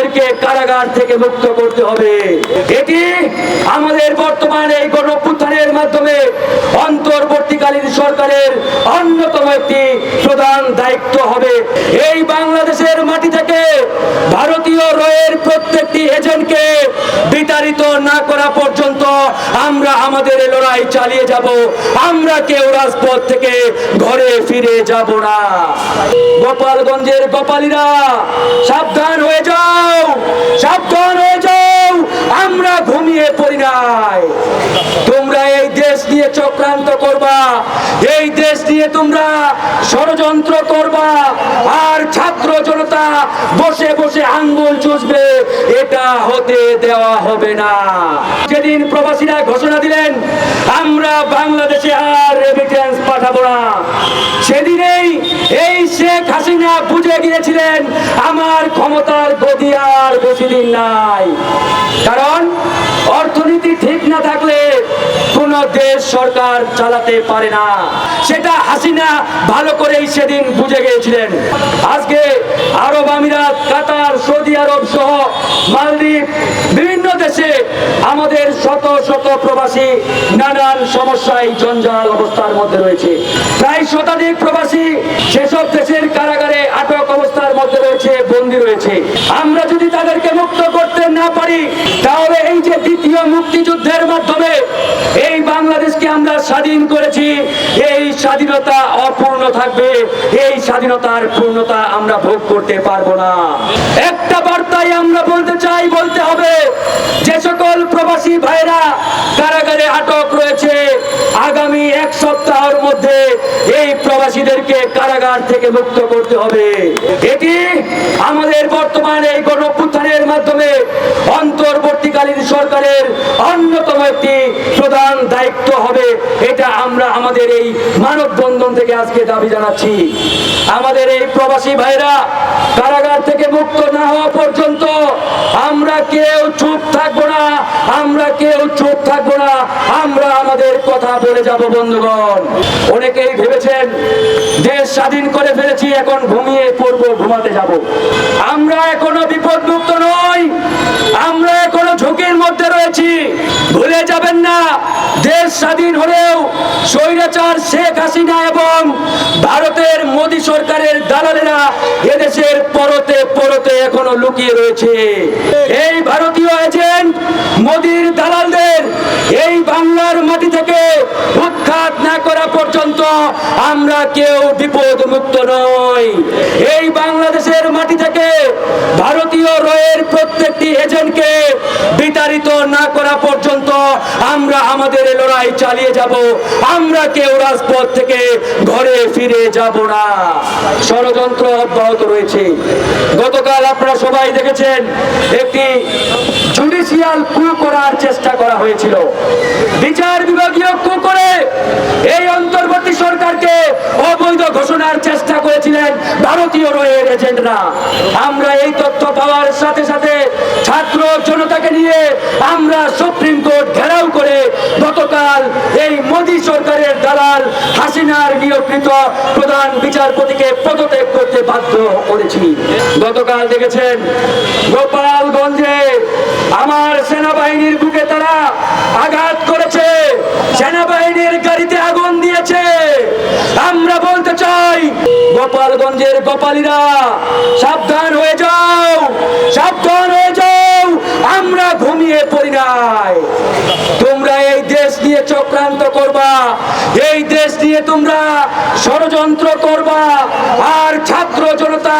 প্রবাসীদেরকে কারাগার থেকে মুক্ত করতে হবে। এটি আমাদের বর্তমান এই গণঅভ্যুত্থানের মাধ্যমে অন্তর্বর্তীকালীন সরকারের অন্যতম একটি প্রধান দায়িত্ব হবে। এই বাংলাদেশের মাটি থেকে ভারতীয় রয়ের প্রত্যেকটি এজেন্টকে বিতাড়িত না করা পর্যন্ত আমরা আমাদের এই লড়াই চালিয়ে যাব। আমরা কেউ রাজপথ থেকে ঘরে ফিরে যাব না। গোপালগঞ্জের গোপালীরা সাবধান হয়ে যাও, সাবধান হয়ে যাও, আমরা ঘুমিয়ে পড়ি নাই। তোমরা এই দেশ নিয়ে চক্রান্ত করবা, এই দেশ নিয়ে তোমরা ষড়যন্ত্র করবা, আর ছাত্র জনতা বসে বসে আঙ্গুল চুষবে, এটা হতে দেওয়া হবে না। যেদিন প্রবাসীরা ঘোষণা দিলেন আমরা বাংলাদেশে আর রেমিটেন্স পাঠাবো না, সেদিনেই এই শেখ হাসিনা বুঝে গিয়েছিলেন আমার ক্ষমতার গদি আর বেশি দিন নাই। কারণ অর্থনীতি ঠিক না থাকলে কোন দেশ সরকার চালাতে পারে না, সেটা হাসিনা ভালো করেই সেদিন বুঝে গিয়েছিলেন। আজকে আরব আমিরাত, কাতার, সৌদি আরব সহ মালদ্বীপ, বিভিন্ন দেশে আমাদের শত শত প্রবাসী নানান সমস্যায় জঞ্জাল অবস্থার মধ্যে রয়েছে। প্রায় শতাধিক প্রবাসী সেসব দেশের কারাগারে আটক অবস্থার মধ্যে রয়েছে, বন্দী রয়েছে। আমরা যদি তাদেরকে মুক্ত করতে না পারি, তাহলে এই যে দ্বিতীয় মুক্তিযুদ্ধের মাধ্যমে এই বাংলাদেশকে আমরা স্বাধীন করেছি, এই স্বাধীনতা অপূর্ণ থাকবে, এই স্বাধীনতার পূর্ণতা আমরা ভোগ করতে পারবো না। একটা বার্তাই আমরা বলতে চাই, বলতে হবে, যে সকল প্রবাসী ভাইরা কারাগারে আটক রয়েছে, আগামী এক সপ্তাহের মধ্যে এই প্রবাসীদেরকে কারাগার থেকে মুক্ত করতে হবে। এটি আমাদের বর্তমান এই গণঅভ্যুত্থানের মাধ্যমে অন্তর্বর্তীকালীন সরকারের অন্যতম একটি প্রধান দায়িত্ব হবে। এটা আমরা আমাদের এই মানববন্ধন থেকে আজকে দাবি জানাচ্ছি। আমাদের এই প্রবাসী ভাইরা কারাগার থেকে মুক্ত না হওয়া পর্যন্ত আমরা কেউ চুপ থাকবো না, আমরা কেউ চুপ থাকবো না, আমরা আমাদের কথা বলে যাব। বন্ধুগণ, অনেকেই ভেবেছেন দেশ স্বাধীন করে ফেলেছি, এখন ঘুমিয়ে পড়বো, ঘুমাতে যাব। আমরা এখনো বিপদ মুক্ত নই, আমরা এখনো ঝুঁকির মধ্যে রয়েছি। ভুলে যাবেন না, দেশ স্বাধীন হলেও স্বৈরাচার শেখ হাসিনা এবং ভারতের মোদী সরকারের দালালেরা এদেশের পরতে পরতে এখনো লুকিয়ে রয়েছে। এই ভারতীয় এজেন্ট মোদীর দালালদের এই বাংলার মাটি থেকে উৎখাত না করা পর্যন্ত আমরা কেউ বিপদ মুক্ত নই। এই বাংলাদেশের মাটি থেকে ভারতীয় রয়ের প্রত্যেকটি এজেন্টকে বিতাড়িত না করা পর্যন্ত আমরা আমাদের লড়াই চালিয়ে যাব। আমরা কেউ রাজপথ থেকে ঘরে ফিরে যাব না। ষড়যন্ত্র অব্যাহত রয়েছে। গতকাল আপনারা সবাই দেখেছেন, একটি জুডিশিয়াল কু করার চেষ্টা করা হয়েছিল। বিচার বিভাগীয় কু করে এই অন্তর্বর্তী সরকারকে অবৈধ ঘোষণার চেষ্টা করেছিলেন ভারতীয় রয়ের এজেন্টরা। আমরা এই তথ্য পাওয়ার সাথে সাথে ছাত্র জনতাকে নিয়ে আমরা সুপ্রিম কোর্ট ঘেরাও করে গতকাল এই মোদী সরকারের দালাল হাসিনার নিয়োগকৃত প্রধান বিচারপতিকে পদত্যাগ করতে বাধ্য করেছি। গতকাল দেখেছেন গোপালগঞ্জে আমার সেনাবাহিনীর বুকে তারা আঘাত করেছে, সেনাবাহিনীর গাড়িতে আগুন দিয়েছে। আমরা বলতে চাই, গোপালগঞ্জের গোপালীরা সাবধান হয়ে যাও, সাবধান হয়ে যাও, আমরা ঘুমিয়ে পড়ি নাই। তোমরা এই দেশ নিয়ে চক্রান্ত করবা, এই দেশ নিয়ে তোমরা ষড়যন্ত্র করবা, আর ছাত্র জনতা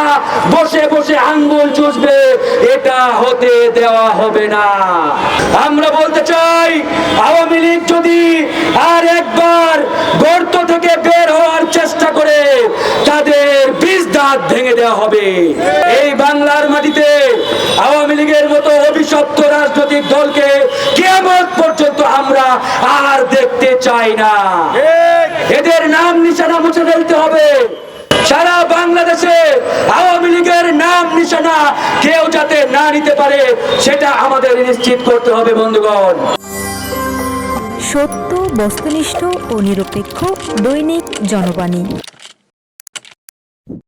বসে বসে আঙ্গুল চুষবে, এটা হতে দেওয়া হবে না। আমরা বলতে চাই, আওয়ামী লীগ যদি আর একবার গর্ত থেকে বের হওয়ার চেষ্টা করে, তাদের বিষ দাঁত ভেঙে দেওয়া হবে। এই বাংলার মাটিতে আওয়ামী লীগের মতো অভিশপ্ত রাজনৈতিক দলকে কিয়ামত পর্যন্ত আমরা আর দেখতে চাই না। এদের নাম নিশানা মুছে ফেলতে হবে। সারা বাংলাদেশে আওয়ামী লীগের নাম নিশানা কেউ যাতে না নিতে পারে, সেটা আমাদের নিশ্চিত করতে হবে। বন্ধুগণ, সত্য, বস্তুনিষ্ঠ ও নিরপেক্ষ দৈনিক জনবাণী।